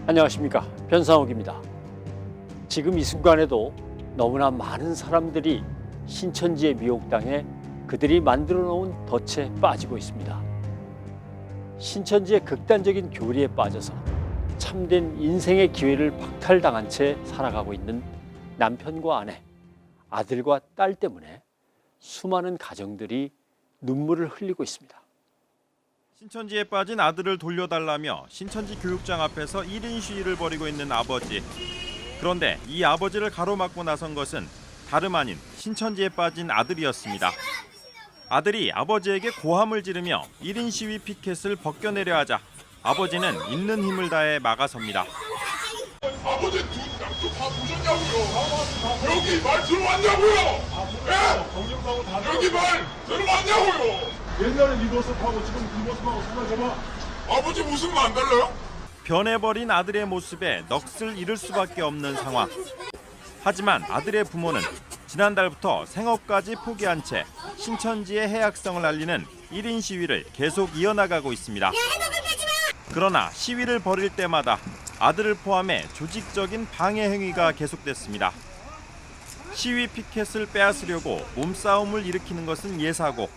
안녕하십니까, 변상욱입니다. 지금 이 순간에도 너무나 많은 사람들이 신천지의 미혹당해 그들이 만들어 놓은 덫에 빠지고 있습니다. 신천지의 극단적인 교리에 빠져서 참된 인생의 기회를 박탈당한 채 살아가고 있는 남편과 아내, 아들과 딸 때문에 수많은 가정들이 눈물을 흘리고 있습니다. 신천지에 빠진 아들을 돌려달라며 신천지 교육장 앞에서 1인 시위를 벌이고 있는 아버지. 그런데 이 아버지를 가로막고 나선 것은 다름 아닌 신천지에 빠진 아들이었습니다. 아들이 아버지에게 고함을 지르며 1인 시위 피켓을 벗겨내려 하자 아버지는 있는 힘을 다해 막아섭니다. 아버지 양쪽 다 보셨냐고요? 여기 말 들어왔냐고요? 예? 여기 말 들어왔냐고요? 옛날에 이 모습하고 지금 이 모습하고 정말 저봐. 아버지 모습은 안 달라요? 변해버린 아들의 모습에 넋을 잃을 수밖에 없는 상황. 하지만 아들의 부모는 지난달부터 생업까지 포기한 채 신천지의 해악성을 알리는 1인 시위를 계속 이어나가고 있습니다. 그러나 시위를 벌일 때마다 아들을 포함해 조직적인 방해 행위가 계속됐습니다. 시위 피켓을 빼앗으려고 몸싸움을 일으키는 것은 예사고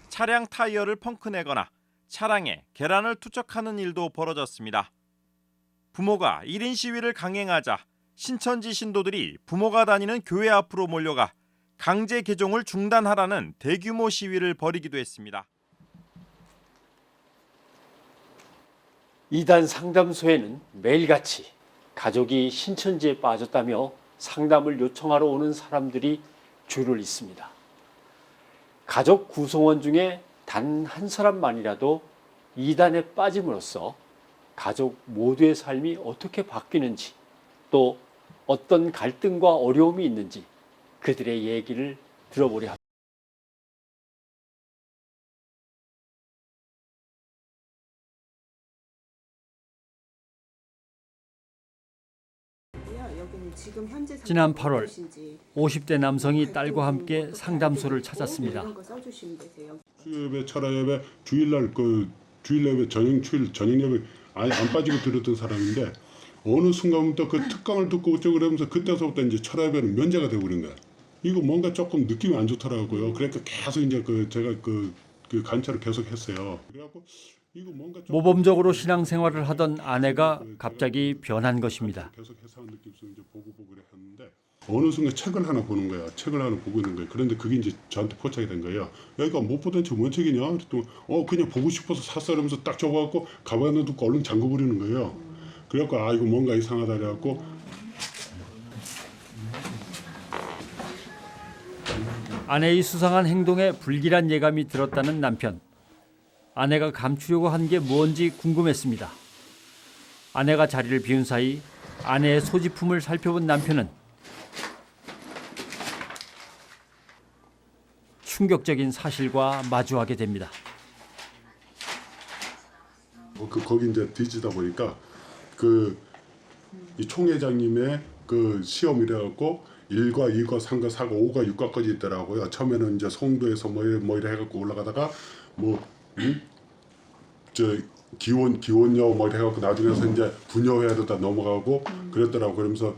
차량 타이어를 펑크내거나 차량에 계란을 투척하는 일도 벌어졌습니다. 부모가 1인 시위를 강행하자 신천지 신도들이 부모가 다니는 교회 앞으로 몰려가 강제 개종을 중단하라는 대규모 시위를 벌이기도 했습니다. 이단 상담소에는 매일같이 가족이 신천지에 빠졌다며 상담을 요청하러 오는 사람들이 줄을 잇습니다. 가족 구성원 중에 단 한 사람만이라도 이단에 빠짐으로써 가족 모두의 삶이 어떻게 바뀌는지, 또 어떤 갈등과 어려움이 있는지 그들의 얘기를 들어보려 합니다. 지난 8월 50대 남성이 딸과 함께 상담소를 찾았습니다. 수요예배, 철야예배, 주일날 주일예배, 저녁예배 아예 안 빠지고 들었던 사람인데 어느 순간부터 그 특강을 듣고 어쩌고 그러면서 그때서부터 이제 철야예배는 면제가 되고 그런 거야. 이거 뭔가 조금 느낌이 안 좋더라고요. 그러니까 계속 이제 제가 그 관찰을 계속 했어요. 그래갖고 이거 뭔가 모범적으로 신앙생활을 하던 아내가 갑자기 변한 것입니다. 계속 해석한 느낌 속에 이제 보고 그래 했는데 어느 순간 책을 하나 보는 거야. 책을 하나 보고 있는 거예요. 그런데 그게 이제 저한테 포착이 된 거예요. 여기가 못 보던 책 뭔 책이냐? 그랬더니 그냥 보고 싶어서 샀어 이러면서 딱 접어갖고 가방에 넣고 얼른 잠궈버리는 거예요. 그래갖고 이거 뭔가 이상하다 그래갖고 아내의 수상한 행동에 불길한 예감이 들었다는 남편. 아내가 감추려고 한 게 뭔지 궁금했습니다. 아내가 자리를 비운 사이 아내의 소지품을 살펴본 남편은 충격적인 사실과 마주하게 됩니다. 거기 이제 뒤지다 보니까 이 총회장님의 그 시험이래갖고 1과 2과 3과 4과 5과 6과까지 있더라고요. 처음에는 이제 송도에서 뭐 이래 해갖고 올라가다가 기원여 뭐 이래 해갖고 나중에서 이제 부녀회도 다 넘어가고 그랬더라고. 그러면서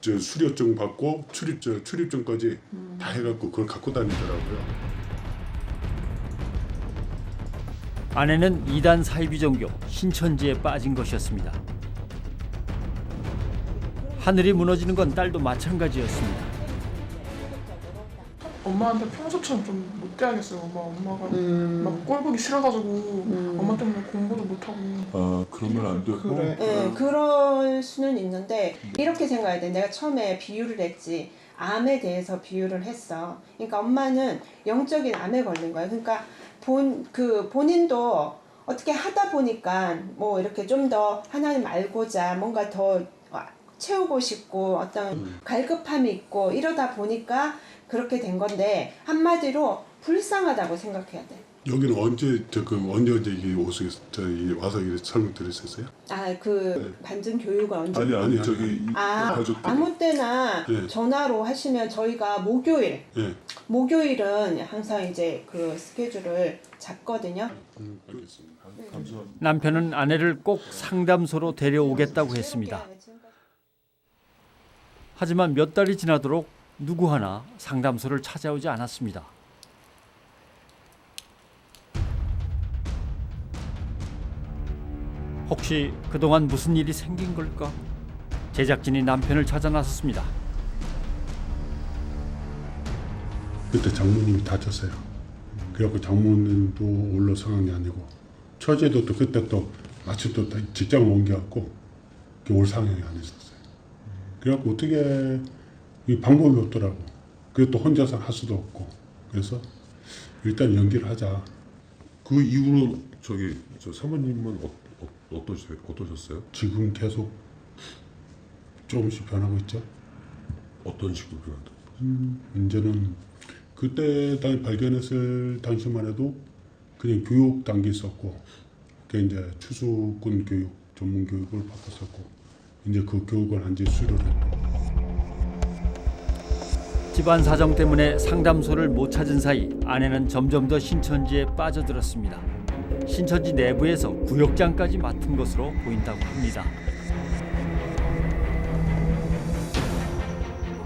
수료증 받고 출입증까지 다 해갖고 그걸 갖고 다니더라고요. 아내는 이단 사이비 종교 신천지에 빠진 것이었습니다. 하늘이 무너지는 건 딸도 마찬가지였습니다. 엄마한테 평소처럼 좀 못돼야겠어요. 엄마가 막 꼴보기 싫어가지고 엄마 때문에 공부도 못하고. 그러면 안 돼. 그래. 네, 그럴 수는 있는데 이렇게 생각해야 돼. 내가 처음에 비유를 했지. 암에 대해서 비유를 했어. 그러니까 엄마는 영적인 암에 걸린 거야. 그러니까 본인도 어떻게 하다 보니까 뭐 이렇게 좀 더 하나님 알고자 뭔가 더 채우고 싶고 어떤 갈급함이 있고 이러다 보니까 그렇게 된 건데 한마디로 불쌍하다고 생각해야 돼. 여기는 언제 언제 이게 와서 이게 설명 드렸었어요? 그 반증 교육을 언제? 아니 저기 가족들. 아무 때나 네. 전화로 하시면 저희가 목요일은 항상 이제 그 스케줄을 잡거든요. 알겠습니다. 남편은 아내를 꼭 상담소로 데려오겠다고 했습니다. 하지만 몇 달이 지나도록 누구 하나 상담소를 찾아오지 않았습니다. 혹시 그동안 무슨 일이 생긴 걸까? 제작진이 남편을 찾아 나섰습니다. 그때 장모님이 다쳤어요. 그래갖고 장모님도 올라 상황이 아니고 처제도 또 그때 또 마침 또 직장을 옮겨갖고 올 상황이 아니었어요. 그래갖고 어떻게 이 방법이 없더라고. 그래 또 혼자서 할 수도 없고 그래서 일단 연기를 하자. 그 이후로 저 사모님은 어떠셨어요? 지금 계속 조금씩 변하고 있죠. 어떤 식으로 변한다? 이제는 그때 발견했을 당시만 해도 그냥 교육 단계 있었고 그게 이제 추수꾼 교육 전문 교육을 받았었고 이제 그 교육을 한 지 수료를 했고 집안 사정 때문에 상담소를 못 찾은 사이 아내는 점점 더 신천지에 빠져들었습니다. 신천지 내부에서 구역장까지 맡은 것으로 보인다고 합니다.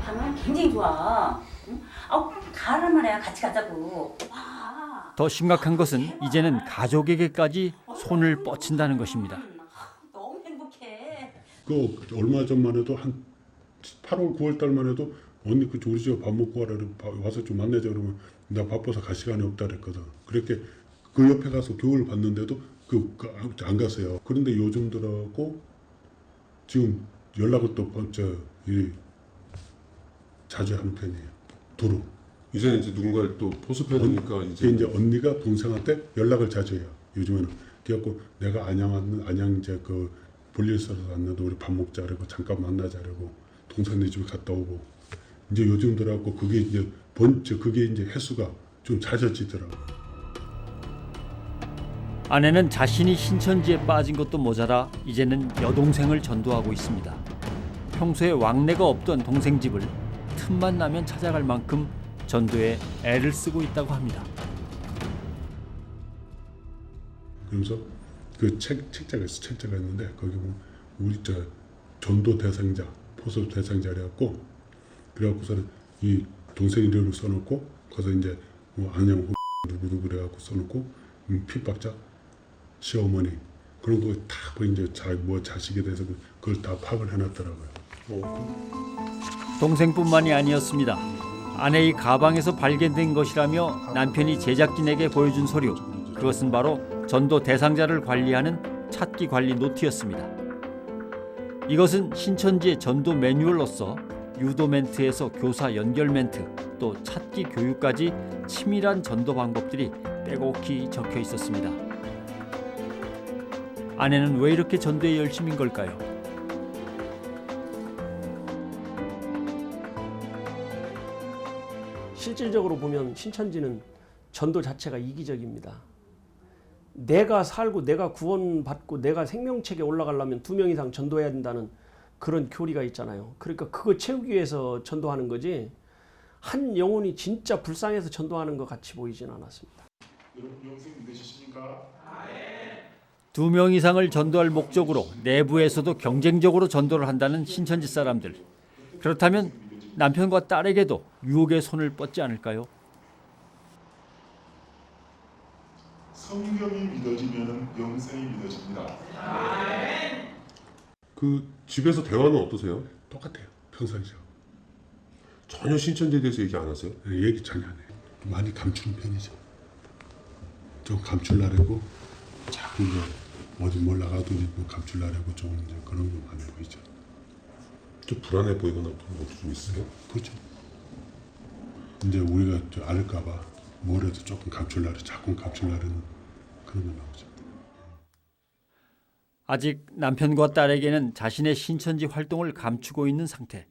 가면 굉장히 좋아. 응? 가란 말이야. 같이 가자고. 와. 더 심각한 것은 이제는 가족에게까지 손을 뻗친다는 것입니다. 너무 행복해. 그 얼마 전만 해도 한 8월 9월 달만 해도 언니 그 우리 집에 밥 먹고 와라 와서 좀 만나자 그러면 나 바빠서 갈 시간이 없다 그랬거든. 그렇게 그 옆에 가서 교육을 받는데도 안 갔어요. 그런데 요즘 들어고 지금 연락을 또 자주 하는 편이에요. 두루. 이제는 이제 누군가를 또 포섭해야 되니까 이제 언니가 동생한테 연락을 자주 해요. 요즘에는. 그래갖고 내가 안양 이제 그 볼일 있어서 왔는데 우리 밥 먹자 그러고 잠깐 만나자라고 동생네 집에 갔다 오고 이제 요즘 들어갖고 그게 이제 그게 이제 횟수가 좀 잦아지더라고. 아내는 자신이 신천지에 빠진 것도 모자라 이제는 여동생을 전도하고 있습니다. 평소에 왕래가 없던 동생 집을 틈만 나면 찾아갈 만큼 전도에 애를 쓰고 있다고 합니다. 그러면서 그 책자가 있는데 거기 보면 우리 전도 대상자, 포섭 대상자래갖고 그래갖고서는 이 동생 이름을 써놓고 거기서 이제 뭐 안녕 누구누구 그래갖고 써놓고 핍박자, 시어머니 그런 거 다 이제 자식에 대해서 그걸 다 파악을 해놨더라고요. 동생뿐만이 아니었습니다. 아내의 가방에서 발견된 것이라며 남편이 제작진에게 보여준 서류, 그것은 바로 전도 대상자를 관리하는 찾기 관리 노트였습니다. 이것은 신천지의 전도 매뉴얼로서 유도 멘트에서 교사 연결 멘트, 또 찾기 교육까지 치밀한 전도 방법들이 빼곡히 적혀 있었습니다. 아내는 왜 이렇게 전도에 열심인 걸까요? 실질적으로 보면 신천지는 전도 자체가 이기적입니다. 내가 살고 내가 구원받고 내가 생명책에 올라가려면 2명 이상 전도해야 된다는 그런 교리가 있잖아요. 그러니까 그거 채우기 위해서 전도하는 거지 한 영혼이 진짜 불쌍해서 전도하는 것 같이 보이진 않았습니다. 여러분 영생 믿으십니까? 2명 이상을 전도할 목적으로 내부에서도 경쟁적으로 전도를 한다는 신천지 사람들. 그렇다면 남편과 딸에게도 유혹의 손을 뻗지 않을까요? 성경이 믿어지면 영생이 믿어집니다. 그 집에서 대화는 어떠세요? 똑같아요. 평상시하고. 전혀 신천지에 대해서 얘기 안 하세요? 얘기 전혀 안 해요. 많이 감추는 편이죠. 좀 감추려고 자꾸 이제 어디 뭘 나가도 감추려고 좀 이제 그런 거 많이 보이죠. 좀 불안해 보이거나 그런 것도 좀 있어요? 그렇죠. 이제 우리가 알까봐 뭐라도 조금 자꾸 감추려는 그런 거 나오죠. 아직 남편과 딸에게는 자신의 신천지 활동을 감추고 있는 상태.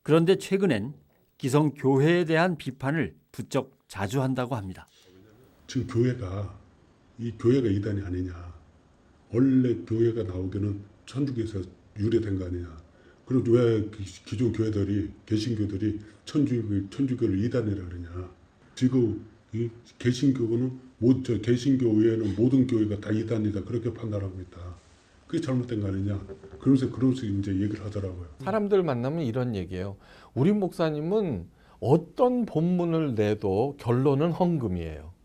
그런데 최근엔 기성 교회에 대한 비판을 부쩍 자주 한다고 합니다. 지금 이 교회가 이단이 아니냐. 원래 교회가 나오기는 천주교에서 유래된 거 아니냐. 그럼 왜 기존 교회들이 개신교들이 천주교를 이단이라 그러냐. 지금 이 개신교는 개신교 외에는 모든 교회가 다 이단이다 그렇게 판단하고 있다. 그게 잘못된 거 아니냐. 그러면서 이제 얘기를 하더라고요. 사람들 만나면 이런 얘기예요. 우리 목사님은 어떤 본문을 내도 결론은 헌금이에요.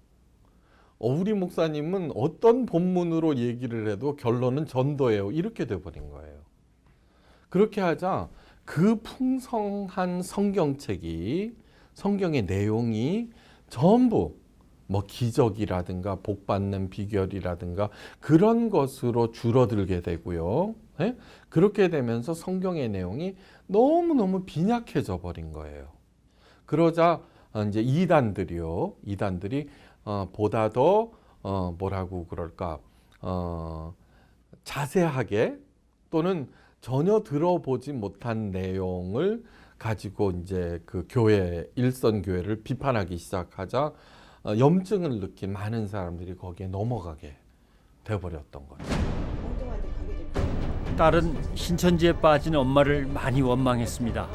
우리 목사님은 어떤 본문으로 얘기를 해도 결론은 전도예요. 이렇게 돼버린 거예요. 그렇게 하자 그 풍성한 성경책이, 성경의 내용이 전부 뭐 기적이라든가 복받는 비결이라든가 그런 것으로 줄어들게 되고요. 예? 그렇게 되면서 성경의 내용이 너무너무 빈약해져 버린 거예요. 그러자 이제 이단들이 보다 더 뭐라고 그럴까 자세하게 또는 전혀 들어보지 못한 내용을 가지고 이제 그 일선 교회를 비판하기 시작하자 염증을 느낀 많은 사람들이 거기에 넘어가게 돼버렸던 거죠. 딸은 신천지에 빠진 엄마를 많이 원망했습니다.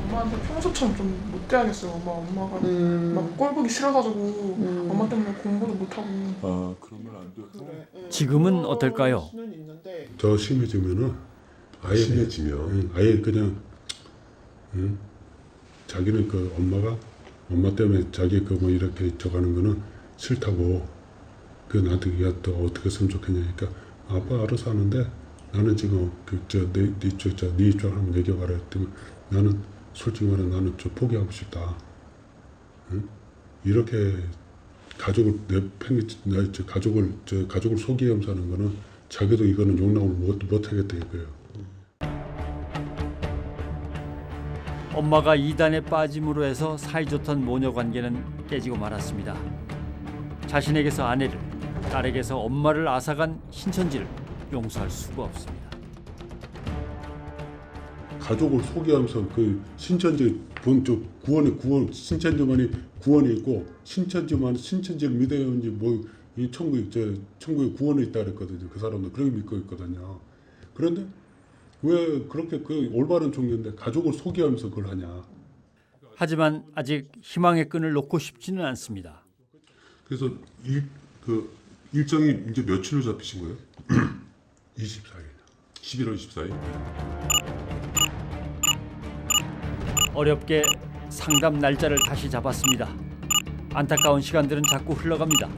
엄마한테 평소처럼 좀 못돼야겠어요. 엄마가 막 꼴보기 싫어가지고 엄마 때문에 공부도 못하고. 그러면 안 돼. 지금은 어떨까요? 더 심해지면은 아예 그냥 자기는 그 엄마 때문에 자기 그 뭐 이렇게 저가는 거는 싫다고 그 나한테 또 어떻게 했으면 좋겠냐니까 아빠 알아서 하는데 나는 지금 네 입장 한번 얘기해봐라 했더니 나는 솔직히 말해 나는 좀 포기하고 싶다. 응? 이렇게 가족을 가족을 속이면서 하는 거는 자기도 이거는 용납을 못 하겠다 이거예요. 엄마가 이단에 빠짐으로 해서 사이좋던 모녀 관계는 깨지고 말았습니다. 자신에게서 아내를, 딸에게서 엄마를 앗아간 신천지를 용서할 수가 없습니다. 가족을 소개하면서 그 신천지 신천지만이 구원이 있고 신천지를 믿어야지 뭐 이 천국에 구원이 있다 그랬거든요. 그 사람들 그렇게 믿고 있거든요. 그런데 왜 그렇게 그 올바른 종교인데 가족을 소개하면서 그걸 하냐. 하지만 아직 희망의 끈을 놓고 싶지는 않습니다. 그래서 일정이 이제 며칠로 잡히신 거예요? 24일. 11월 24일. 어렵게 상담 날짜를 다시 잡았습니다. 안타까운 시간들은 자꾸 흘러갑니다.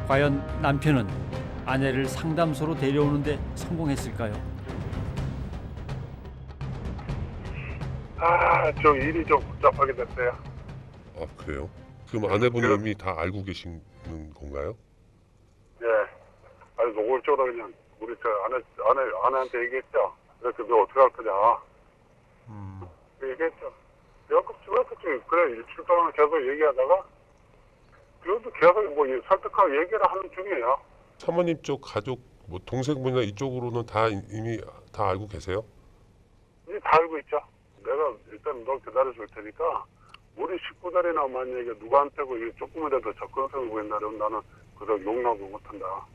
과연 남편은 아내를 상담소로 데려오는데 성공했을까요? 좀 일이 좀 복잡하게 됐어요. 아 그래요? 그럼 아내분은 이미 다 알고 계시는 건가요? 예. 아니 노골적으로 그냥 우리 아내한테 얘기했죠. 그래서 너 어떻게 할 거냐. 얘기했죠. 그래 일주일 동안 계속 얘기하다가 그래도 계속 뭐 설득하고 얘기를 하는 중이에요. 사모님 쪽 가족 뭐 동생분이나 이쪽으로는 다 이미 다 알고 계세요? 이제 다 알고 있죠. 내가 일단 널 기다려줄 테니까 우리 식구들이나 만약에 누구한테고 조금이라도 접근성을 보인다면 나는 그걸 용납을 못한다.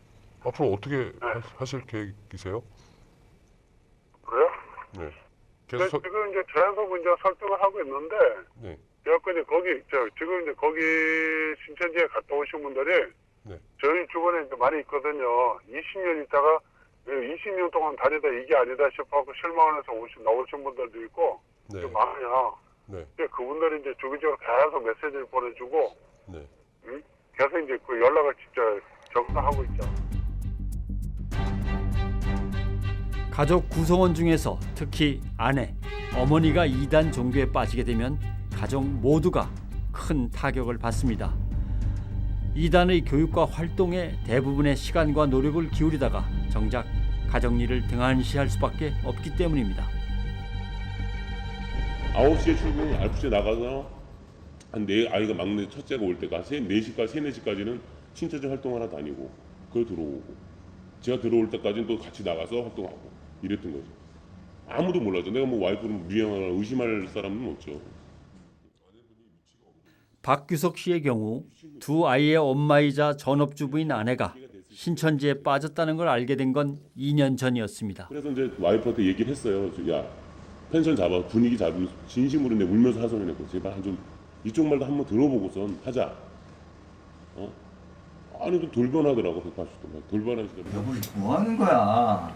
앞으로 어떻게 하실 계획이세요? 그래요? 네. 지금 이제 계속 이제 설득을 하고 있는데 네. 여건이 지금 이제 거기 신천지에 갔다 오신 분들이 네. 저희 주변에 이제 많이 있거든요. 20년 있다가 20년 동안 다니다 이게 아니다 싶어서 실망해서 나오신 분들도 있고 네. 좀 많아요. 네. 그분들이 이제 주기적으로 계속 메시지를 보내주고 네. 계속 이제 그 연락을 진짜 접근하고 있죠. 가족 구성원 중에서 특히 아내, 어머니가 이단 종교에 빠지게 되면 가족 모두가 큰 타격을 받습니다. 이단의 교육과 활동에 대부분의 시간과 노력을 기울이다가 정작 가정일을 등한시할 수밖에 없기 때문입니다. 9시에 출근, 9시에 나가서 아이가 막내 첫째가 올 때까지 4시까지 3, 4시까지는 신천지 활동하러 다니고 그걸 들어오고 제가 들어올 때까지는 또 같이 나가서 활동하고 이랬던 거죠. 아무도 몰라죠. 내가 뭐 와이프를 미행하거나 의심할 사람은 없죠. 박규석 씨의 경우 두 아이의 엄마이자 전업주부인 아내가 신천지에 빠졌다는 걸 알게 된 건 2년 전이었습니다. 그래서 이제 와이프한테 얘기를 했어요. 야, 펜션 잡아, 분위기 잡으면 진심으로 내 울면서 하소연했고 제발 좀 이쪽 말도 한번 들어보고선 하자. 아니 좀 돌변하더라고 180도 돌변하시더라고. 여보 뭐 하는 거야?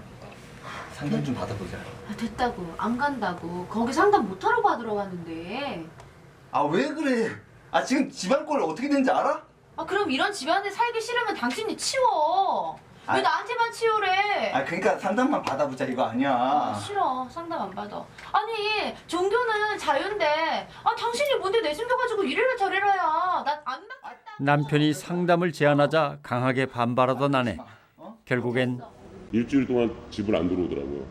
상담 좀 받아보자. 아, 됐다고. 안 간다고. 거기 상담 못하러 받으러 갔는데. 아 왜 그래? 아 지금 집안 꼴 어떻게 되는지 알아? 아 그럼 이런 집안에 살기 싫으면 당신이 치워. 왜 나한테만 치우래? 아 그러니까 상담만 받아보자 이거 아니야. 아, 싫어. 상담 안 받아. 아니 종교는 자유인데 당신이 뭔데 내숭겨가지고 이래라 저래라야. 난 안 받겠다. 남편이 상담을 제안하자 강하게 반발하던 아내. 결국엔 일주일 동안 집을 안 들어오더라고요.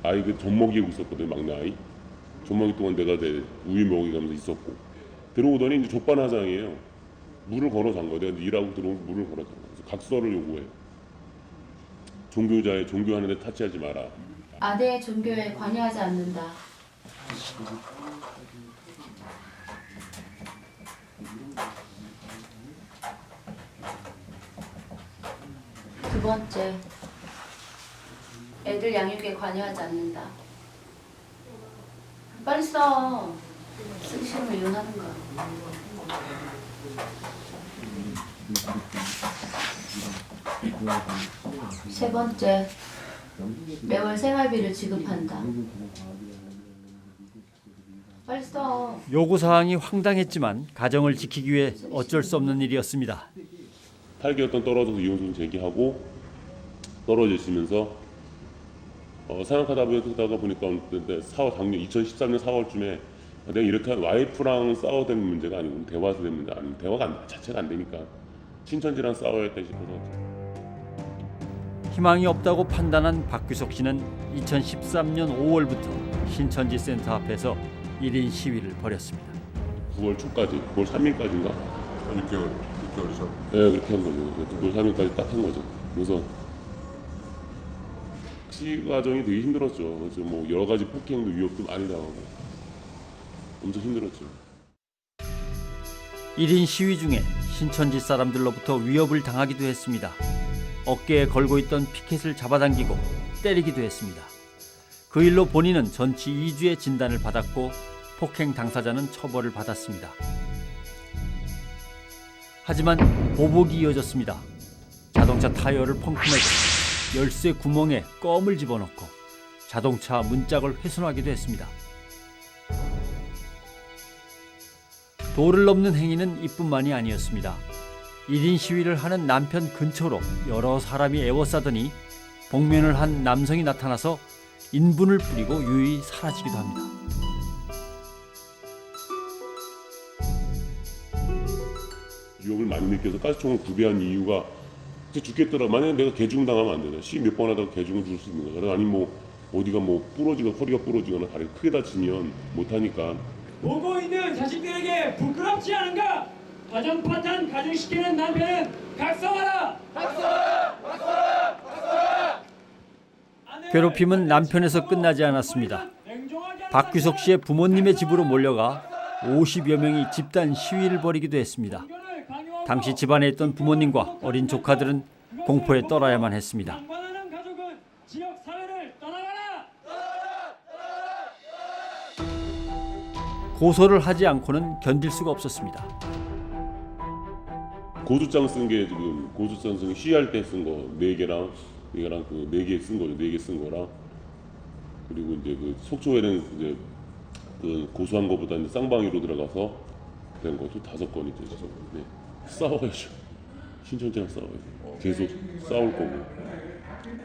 아이 그 젖 먹이고 있었거든요, 막내 아이. 젖 먹이 동안 내가 이제 우유 먹이면서 있었고 들어오더니 이제 족반화장이에요. 물을 걸어 잔 거예요. 내가 일하고 들어오면 물을 걸어 잔 거예요. 그래서 각서를 요구해. 종교하는데 타치하지 마라. 아내의 종교에 관여하지 않는다. 두 번째, 애들 양육에 관여하지 않는다. 빨리 써. 쓰기 싫으면 이혼하는 거야. 세 번째, 매월 생활비를 지급한다. 빨리 써. 요구사항이 황당했지만 가정을 지키기 위해 어쩔 수 없는 일이었습니다. 8개월 동안 떨어져서 이혼소송 제기하고 떨어지시면서 생각하다 보니까 작년 2013년 4월쯤에 내가 이렇게 와이프랑 싸워야 되는 문제가 아니고 대화해서 되는 문제 아니고 대화가 자체가 안 되니까 신천지랑 싸워야겠다 싶어서. 희망이 없다고 판단한 박규석 씨는 2013년 5월부터 신천지 센터 앞에서 1인 시위를 벌였습니다. 9월 초까지, 9월 3일까지인가? 6개월이죠. 네, 그렇게 한 거죠. 9월 3일까지 딱 한 거죠. 그래서 시위 과정이 되게 힘들었죠. 그래서 뭐 여러 가지 폭행도 위협도 많이 당하고 엄청 힘들었죠. 1인 시위 중에 신천지 사람들로부터 위협을 당하기도 했습니다. 어깨에 걸고 있던 피켓을 잡아당기고 때리기도 했습니다. 그 일로 본인은 전치 2주의 진단을 받았고 폭행 당사자는 처벌을 받았습니다. 하지만 보복이 이어졌습니다. 자동차 타이어를 펑크내고 열쇠 구멍에 껌을 집어넣고 자동차 문짝을 훼손하기도 했습니다. 도를 넘는 행위는 이뿐만이 아니었습니다. 1인 시위를 하는 남편 근처로 여러 사람이 에워싸더니 복면을 한 남성이 나타나서 인분을 뿌리고 유유히 사라지기도 합니다. 위협을 많이 느껴서 가스총을 구비한 이유가 죽겠더라. 만약에 내가 개중당하면 안 되잖아. 시위 몇 번 하다가 개중을 줄 수 있는 거잖아. 아니 뭐 어디가 뭐 부러지거나 허리가 부러지거나 다리가 크게 다치면 못하니까. 보고 있는 자식들에게 부끄럽지 않은가? 가정 파탄 가중시키는 남편은 각성하라! 각성하라! 각성하라! 각성하라! 괴롭힘은 남편에서 끝나지 않았습니다. 박규석 씨의 부모님의 집으로 몰려가 50여 명이 집단 시위를 벌이기도 했습니다. 당시 집안에 있던 부모님과 어린 조카들은 공포에 떨어야만 했습니다. 고소를 하지 않고는 견딜 수가 없었습니다. 고소장 쓴 게 지금 고소장 쓴 시위할 때 쓴 거 4개랑 이거랑 그 4개 쓴 거죠. 4개 쓴 거랑 그리고 이제 그 속초에는 이제 그 고소한 거보다 이제 쌍방위로 들어가서 된 것도 5건이 되죠. 네. 싸워야죠. 신천지랑 싸워야죠. 계속 싸울 거고.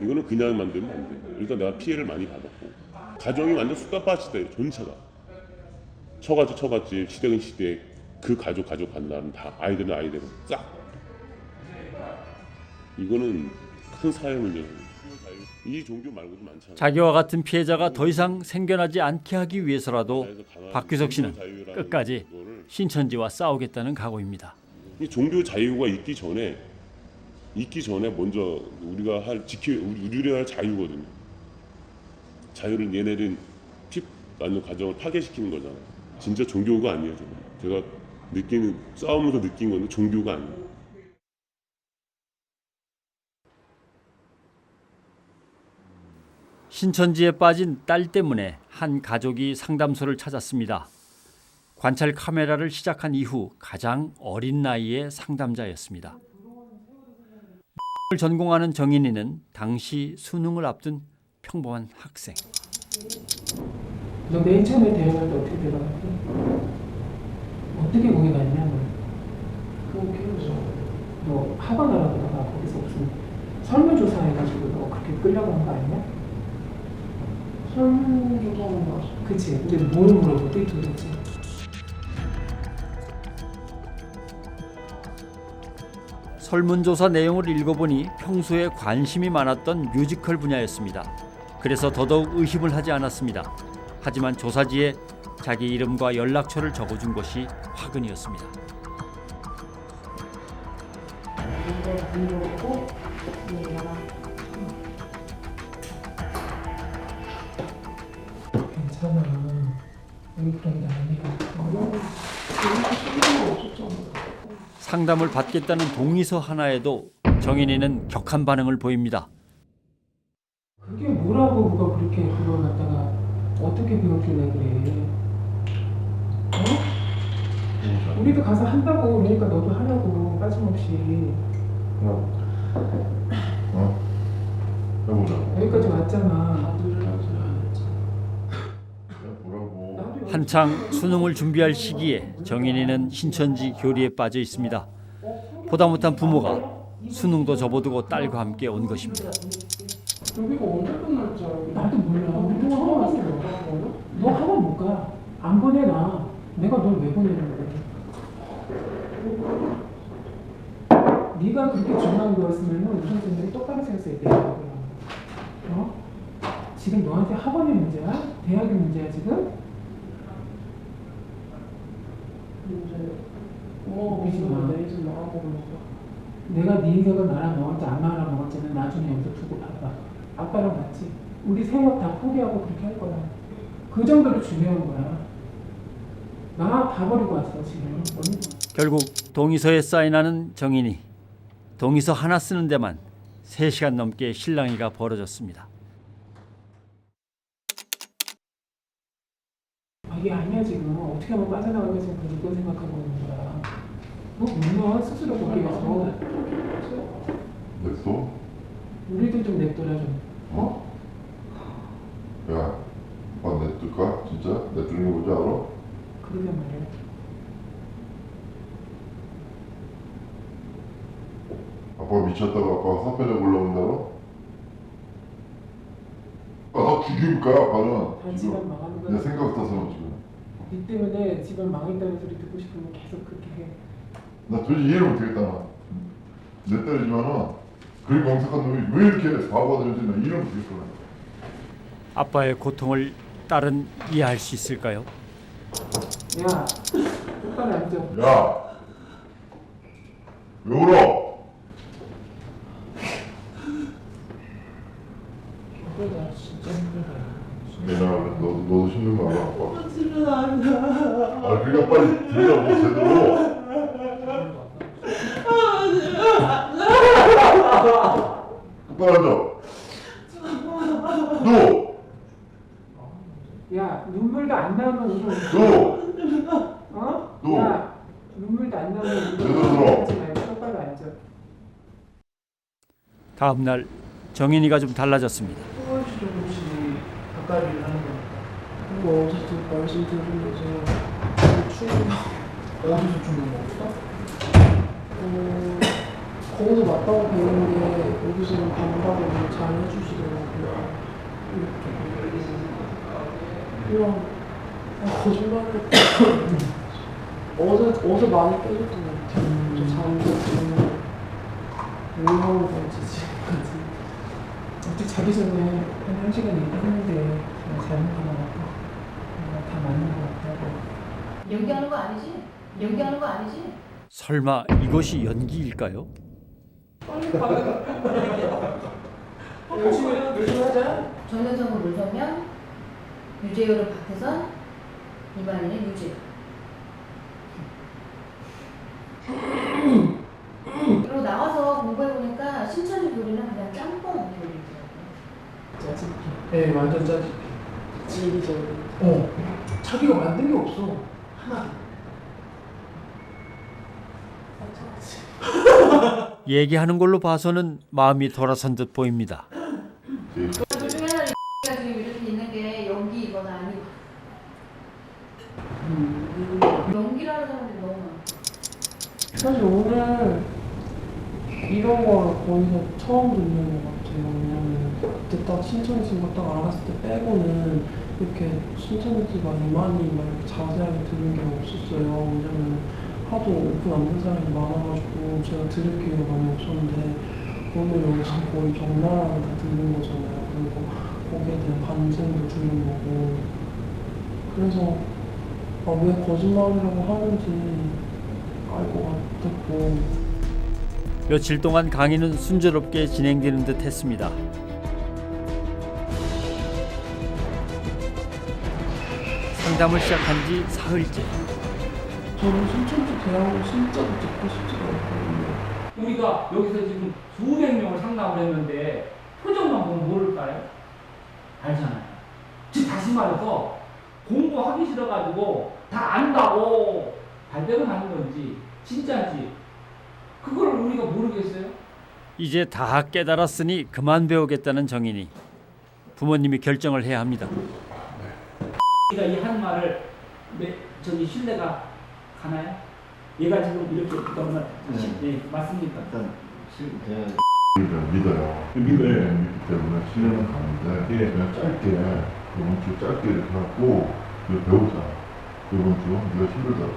이거는 그냥 만들면 안 돼. 일단 내가 피해를 많이 받았고 가정이 완전 쑥갓밭이다. 전체가. 처갓집, 시댁은 시댁, 그 가족 간다는 다 아이들은 아이대로 싹. 이거는 큰 사회 문제예요. 이 종교 말고도 많잖아요. 자기와 같은 피해자가 더 이상 생겨나지 않게 하기 위해서라도 박규석 씨는 끝까지 신천지와 싸우겠다는 각오입니다. 이 종교 자유가 있기 전에 먼저 우리가 우리가 할 자유거든요. 자유를 얘네들은 피 맞는 가정을 파괴시키는 거잖아요. 진짜 종교가 아니에요. 제가 싸우면서 느낀 건데 종교가 아니에요. 신천지에 빠진 딸 때문에 한 가족이 상담소를 찾았습니다. 관찰 카메라를 시작한 이후 가장 어린 나이의 상담자였습니다. 을 전공하는 정인이는 당시 수능을 앞둔 평범한 학생. 너 맨 처음에 대학할 때 어떻게 들어갔지? 어떻게 거기 갔냐 너? 너 학원 알아보다가 거기서 무슨 설문조사 해가지고 너 그렇게 끌려간 거 아니야? 설문조사는 뭐? 그치. 근데 뭘 물어보대 도대체? 설문조사 내용을 읽어보니 평소에 관심이 많았던 뮤지컬 분야였습니다. 그래서 더더욱 의심을 하지 않았습니다. 하지만 조사지에 자기 이름과 연락처를 적어준 것이 화근이었습니다. 괜찮아. 여기 그런 게 아니야. 상담을 받겠다는 동의서 하나에도 정인이는 격한 반응을 보입니다. 그게 뭐라고 누가 그렇게 그걸 갖다가 어떻게 배웠길래 그래? 어? 우리도 가서 한다고 그러니까 너도 하라고 빠짐없이. 해보자. 여기까지 왔잖아. 한창 수능을 준비할 시기에 정인이는 신천지 교리에 빠져 있습니다. 보다 못한 부모가 수능도 접어두고 딸과 함께 온 것입니다. 여기가 언제 끝날 줄 알고? 나도 몰라. 우리 또 학원 왔어. 너 학원 못 가. 안 보내놔. 내가 널 왜 보내는 거야? 네가 그렇게 중요한 거였으면 우리 선생님이 똑바로 생각했어야 돼. 어? 지금 너한테 학원이 문제야? 대학이 문제야 지금? 내가 네 인생을 나랑 먹을지 안 나랑 먹을지는 나중에 여기서 두고 봐봐. 아빠랑 같이 우리 생업 다 포기하고 그렇게 할 거야. 그 정도로 중요한 거야. 나 다 버리고 왔어 지금. 결국 동의서에 사인하는 정인이. 동의서 하나 쓰는 데만 3시간 넘게 실랑이가 벌어졌습니다. 이게 아니야 지금. 어떻게 하면 빠져나가게 지금 그걸 생각하고 있는 거야. 너 물론 스스로 거기에서 냅둬? 우리도 좀 냅둬라 좀. 어? 야, 아빠 냅둘까? 진짜? 냅두는 거 뭔지 알아? 그러게 말이야. 아빠 미쳤다고 아빠가 사표내고 올라온다고? 너 죽일까 아빠는? 다 집안 망하는 거야. 내 생각 따서 지금. 니 때문에 집안 망했다는 소리 듣고 싶으면 계속 그렇게 해. 나 도저히 이해를 못하겠다 나. 내 딸이지만은 그리 명석한 놈이 왜 이렇게 바보가 되는지 나 이해를 못하겠어. 아빠의 고통을 딸은 이해할 수 있을까요? 야, 똑바로 앉아. 야, 왜 울어? 힘들다, 진짜 힘들다. 내가 너도 힘든 거 알아 아빠? 집은 안 가. 아 그러니까 빨리 들으라고 제대로. 똑바로 앉아. 너. 야, 눈물도 안 나오면 울어. 너. 어? 너. 야, 눈물도 안 나오면 제대로 울어. 들어. 하지 말고 똑바로 앉아. 다음 날 정인이가 좀 달라졌습니다. 조금씩 조금씩 가까이 하는 거니까. 이거 어제도 말씀 드리면서 어디서 주는 거였어? 거기서 맞다고 배우는데 여기서는 반박을 잘 해주시더라고요. 이런 거짓말을 어제 많이 깨졌던 것 같아요. 저 잠도 뭘 하고 건지 지금까지. 어떻게 자기 전에 한 1시간 얘기했는데 내가 잘못한 것 같고 내가 다 맞는 것 같다고. 연기하는 거 아니지? 연기하는 거 아니지? 설마 이것이 연기일까요? 열심히 하자. 정면성은 물서면 유재열은 박태선, 이만희는 유재. 그리고 나와서 공부해보니까 신천지 교리는 그냥 짬뽕 교리더라고요. 짜집기. 네, 완전 짜집기. 진리적으로. 자기가 만든 게 없어. 하나도. 얘기하는 걸로 봐서는 마음이 돌아선 듯 보입니다. 그 중에 하나 X가 지금 이렇게 있는 게 연기 이거는 아니고. 연기라는 사람들이 너무 많아. 사실 오늘 이런 걸 거기서 처음 듣는 것 같아요. 왜냐면 그때 딱 신천지 거 딱 알았을 때 빼고는 이렇게 신천지가 이만희 막 이렇게 자세하게 들은 게 없었어요. 왜냐면 하도 오픈 안 된 사람이 많아가지고 제가 들을 기회가 많이 없었는데 오늘 여기서 거의 적나라하게 다 듣는 거잖아요. 그리고 거기에 대한 반증도 주는 거고 그래서 왜 거짓말이라고 하는지 알 것 같았고 며칠 동안 강의는 순조롭게 진행되는 듯 했습니다. 상담을 시작한 지 사흘째. 저는 신천지 대학을 진짜로 듣고 싶지가 않거든요. 우리가 여기서 지금 수백 명을 상담을 했는데 표정만 보면 모를까요? 알잖아요. 즉 다시 말해서 공부하기 싫어가지고 다 안다고 발뺌을 하는 건지 진짜인지 그걸 우리가 모르겠어요. 이제 다 깨달았으니 그만 배우겠다는 정인이. 부모님이 결정을 해야 합니다. 얘가 이 한 말을 저기 신뢰가 가나요? 얘가 지금 이렇게 너무 네, 맞습니까? 믿어요. 믿기 때문에 신뢰는 가는데 그냥 짧게 이번 주 짧게 이렇게 하고 배우자. 이번 주 네가 힘들다고.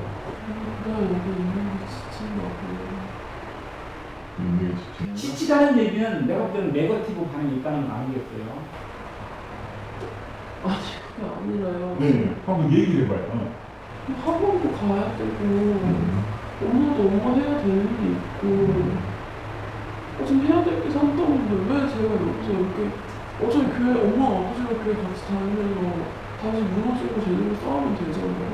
내가 여기 있는 게 지친 것 같아요. 지치다는 얘기는 내가 볼 때는 네거티브 반응이 있다는 건 아니겠어요? 아니 그게 아니라요. 네, 한번 얘기를 해봐요. 학원도 가야 되고 엄마도 엄마 해야 될 일이 있고 지금 해야 될 게 산다는데 왜 제가 여기서 이렇게 어차피 교회 엄마 아버지가 교회 같이 다니면서 다시 무너지고 제대로 싸우면 되잖아요.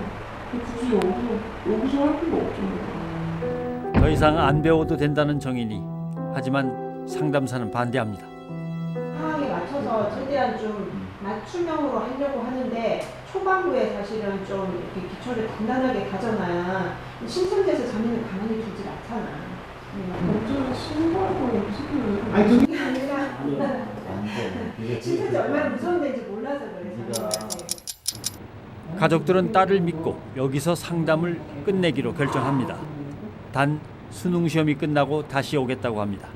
굳이 여기서 할 필요 없잖아요. 더 이상 안 배워도 된다는 정인이. 하지만 상담사는 반대합니다. 상황에 맞춰서 최대한 좀 맞춤형으로 하려고 하는데 초반부에 사실은 좀 이렇게 기초를 단단하게 다져놔야 신천지에서 자녀를 가만히 두질 않잖아. 어제 신발고 연습을 아니 그게 아니라 신천지 얼마나 무서운 데인지 몰라서 그래. 가족들은 딸을 믿고 여기서 상담을 끝내기로 결정합니다. 단 수능 시험이 끝나고 다시 오겠다고 합니다.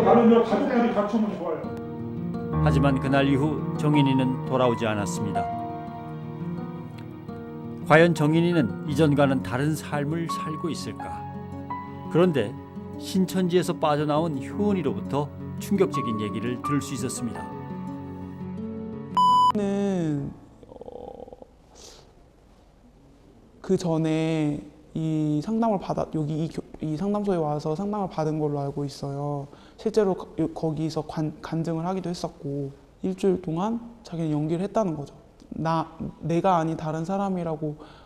나는 가족들이 같이 오면 좋아요. 하지만 그날 이후 정인이는 돌아오지 않았습니다. 과연 정인이는 이전과는 다른 삶을 살고 있을까? 그런데 신천지에서 빠져나온 효은이로부터 충격적인 얘기를 들을 수 있었습니다. 그 전에 이 상담을 여기 이 상담소에 와서 상담을 받은 걸로 알고 있어요. 실제로 거기서 간증을 하기도 했었고 일주일 동안 자기는 연기를 했다는 거죠. 내가 아닌 다른 사람이라고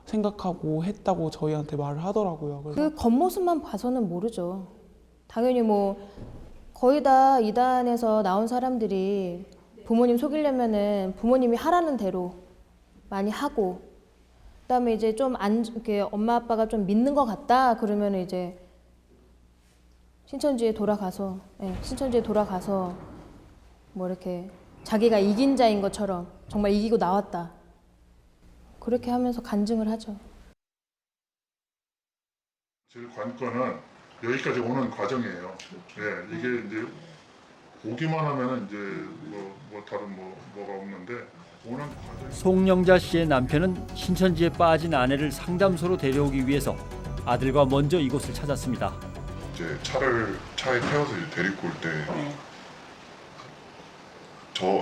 생각하고 했다고 저희한테 말을 하더라고요. 그 겉모습만 봐서는 모르죠. 당연히 뭐 거의 다 이단에서 나온 사람들이 부모님 속이려면은 부모님이 하라는 대로 많이 하고, 그다음에 이제 좀 이렇게 엄마 아빠가 좀 믿는 것 같다 그러면 이제 신천지에 돌아가서 뭐 이렇게 자기가 이긴 자인 것처럼 정말 이기고 나왔다 그렇게 하면서 간증을 하죠. 제일 관건은 여기까지 오는 과정이에요. 예, 이게 이제 오기만 하면은 이제 뭐 다른 뭐가 없는데 오는 과정. 송영자 씨의 남편은 신천지에 빠진 아내를 상담소로 데려오기 위해서 아들과 먼저 이곳을 찾았습니다. 이제 차에 태워서 이제 데리고 올 때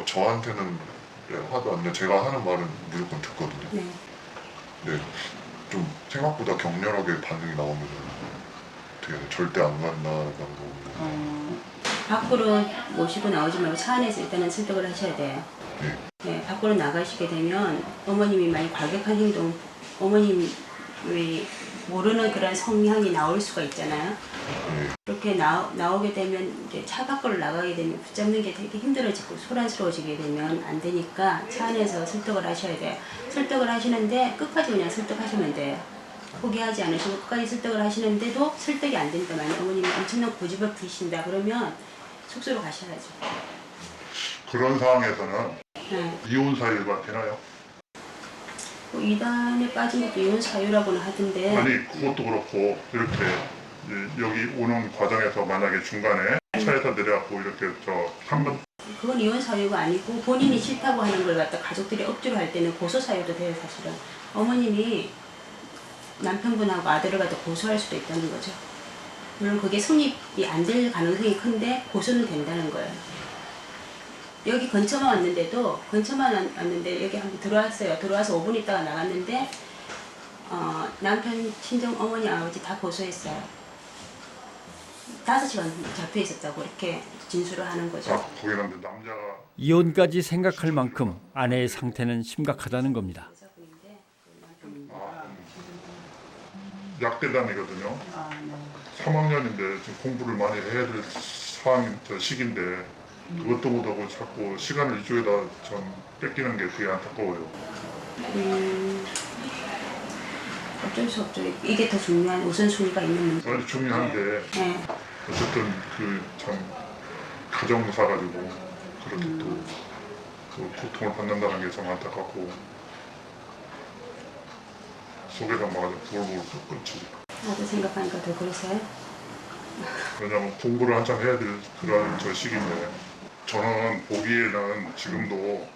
저한테는 화도 안 내. 제가 하는 말은 무조건 듣거든요. 네, 좀 생각보다 격렬하게 반응이 나오면 어떻게 절대 안 간다고. 밖으로 모시고 나오지 말고 차 안에서 일단은 설득을 하셔야 돼요. 네, 밖으로 나가시게 되면 어머님이 많이 과격한 행동, 어머님의 모르는 그런 성향이 나올 수가 있잖아요. 그렇게 나오게 되면 이제 차 밖으로 나가게 되면 붙잡는 게 되게 힘들어지고 소란스러워지게 되면 안 되니까 차 안에서 설득을 하셔야 돼요. 설득을 하시는데 끝까지 그냥 설득하시면 돼요. 포기하지 않으시고 끝까지 설득을 하시는데도 설득이 안 된다. 만약 어머님이 엄청난 고집을 부리신다 그러면 숙소로 가셔야죠. 그런 상황에서는 네. 이혼 사유가 되나요? 뭐 이단에 빠진 것도 이혼 사유라고는 하던데. 아니 그것도 그렇고 이렇게 이제 여기 오는 과정에서 만약에 중간에 차에서 내려갖고 이렇게 저 3번 그건 이혼 사유가 아니고 본인이 싫다고 하는 걸 갖다 가족들이 억지로 할 때는 고소 사유도 돼요. 사실은 어머님이 남편분하고 아들을 갖다 고소할 수도 있다는 거죠. 물론 그게 성립이 안 될 가능성이 큰데 고소는 된다는 거예요. 여기 근처만 왔는데 여기 한번 들어왔어요. 들어와서 5분 있다가 나갔는데 남편 친정 어머니 아버지 다 고소했어요. 5시간 잡혀 있었다고 이렇게 진술을 하는 거죠. 거기는 남자가 이혼까지 생각할 만큼 아내의 상태는 심각하다는 겁니다. 약대단이거든요. 3학년인데 지금 공부를 많이 해야 될 시기인데 그것도 못하고 자꾸 시간을 이쪽에다 전 뺏기는 게 되게 안타까워요. 어쩔 수 없죠. 이게 더 중요한 우선순위가 있는 문제. 아주 중요한데 네. 어쨌든 그 참 가정사 가지고 그렇게 또 그 고통을 받는다는 게 참 안타깝고 속에서 막 아주 부글부글 끓지. 나도 생각하니까 더 그러세요? 왜냐면 공부를 한참 해야 될 그런 저 시기인데 저는 보기에는 지금도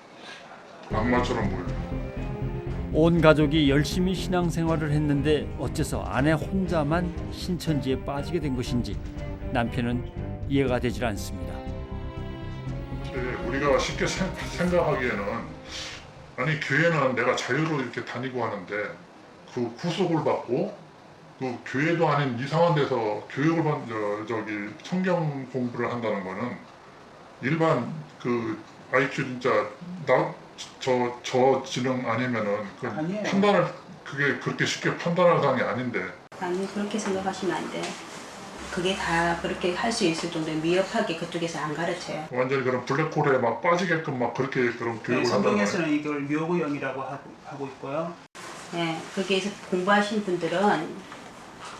악마처럼 보여요. 온 가족이 열심히 신앙생활을 했는데 어째서 아내 혼자만 신천지에 빠지게 된 것인지 남편은 이해가 되질 않습니다. 우리가 쉽게 생각하기에는 아니 교회는 내가 자유로 이렇게 다니고 하는데 그 구속을 받고 그 교회도 아닌 이상한 데서 교육을 저기 성경 공부를 한다는 거는 일반 그 IQ 진짜 저 지능 아니면은 그 판단을 그게 그렇게 쉽게 판단할 사항이 아닌데. 아니 그렇게 생각하시면 안 돼요. 그게 다 그렇게 할 수 있을 정도의 미흡하게 그쪽에서 안 가르쳐요. 완전히 그런 블랙홀에 막 빠지게끔 막 그렇게 그런 교육을 한다는 거예요. 성경에서는 이걸 묘구형이라고 하고 있고요. 네, 거기에서 공부하신 분들은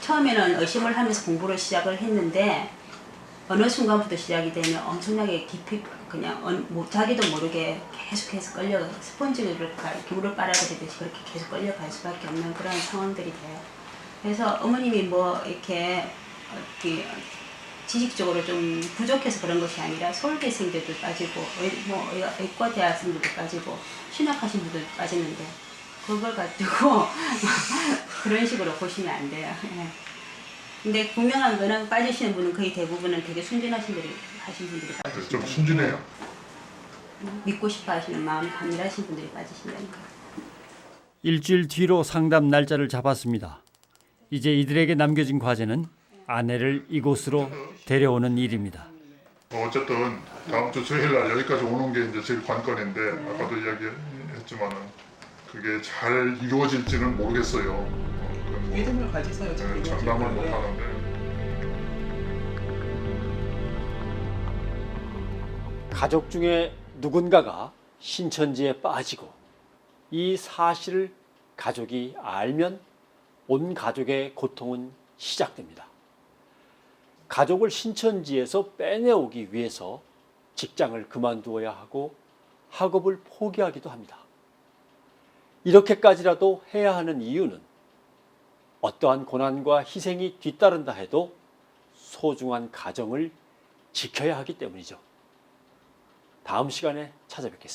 처음에는 의심을 하면서 공부를 시작을 했는데 어느 순간부터 시작이 되면 엄청나게 깊이 그냥 자기도 모르게 계속해서 끌려 스펀지를 물을 빨아들이듯이 그렇게 계속 끌려갈 수밖에 없는 그런 상황들이 돼요. 그래서 어머님이 뭐 이렇게 지식적으로 좀 부족해서 그런 것이 아니라 서울대생들도 빠지고 의과대학생들도 빠지고 신학하신 분들도 빠지는데 그걸 가지고 그런 식으로 보시면 안 돼요. 예. 근데 분명한 거는 빠지시는 분은 거의 대부분은 되게 순진하신 분들이 빠지시는 좀 순진해요. 믿고 싶어 하시는 마음이 강렬하신 분들이 빠지신다는 거예요. 일주일 뒤로 상담 날짜를 잡았습니다. 이제 이들에게 남겨진 과제는 아내를 이곳으로 데려오는 일입니다. 어쨌든 다음 주 수요일 날 여기까지 오는 게 이제 제일 관건인데 아까도 이야기했지만은 그게 잘 이루어질지는 모르겠어요. 믿음을 가지세요. 장담을 못 하는데. 가족 중에 누군가가 신천지에 빠지고 이 사실을 가족이 알면 온 가족의 고통은 시작됩니다. 가족을 신천지에서 빼내오기 위해서 직장을 그만두어야 하고 학업을 포기하기도 합니다. 이렇게까지라도 해야 하는 이유는 어떠한 고난과 희생이 뒤따른다 해도 소중한 가정을 지켜야 하기 때문이죠. 다음 시간에 찾아뵙겠습니다.